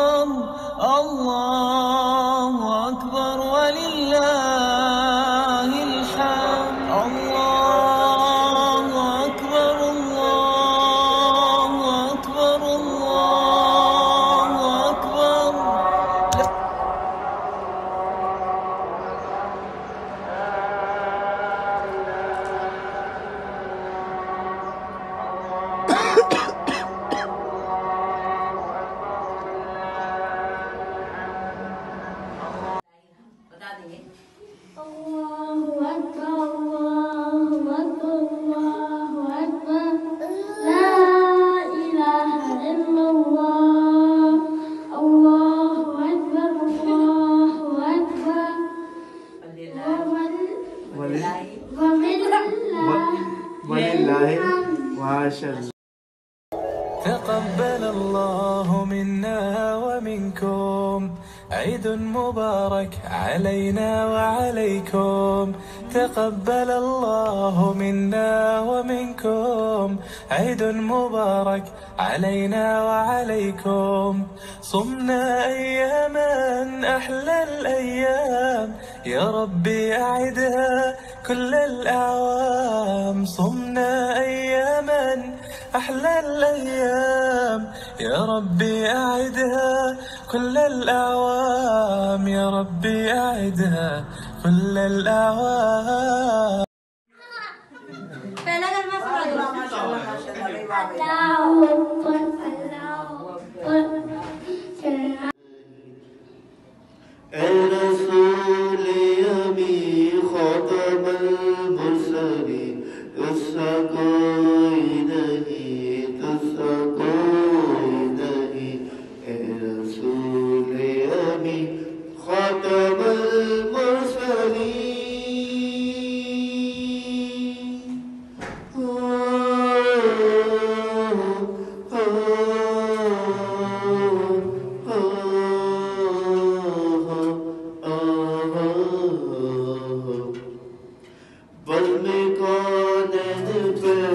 أكبر الله أكبر ولله الحمد الله أكبر الله أكبر الله أكبر Allahu Akbar, Allahu Akbar, Allahu Akbar. La ilaha illallah. Allahu Akbar, Allahu Akbar. Walillahi masyaallah. تقبل الله منا ومنكم عيد مبارك علينا وعليكم. تقبل الله منا ومنكم عيد مبارك علينا وعليكم. صمنا أياما أحلى الأيام يا ربي أعدها كل الأعوام. صمنا أياما أحلى الأيام يا ربي أعدها كل الأعوام يا ربي أعدها كل الأعوام. الرسول يبي خطب المرسلين تسقوا إليه الرسول يبي خطب المرسلين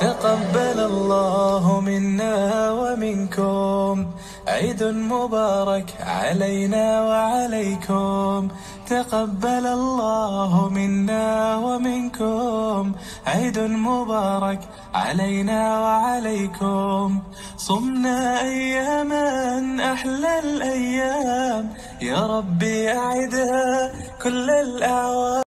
تقبل الله منا ومنكم عيد مبارك علينا وعليكم. تقبل الله منا ومنكم عيد مبارك علينا وعليكم. صمنا أياما أحلى الأيام يا ربي أعدها كل الأعوام.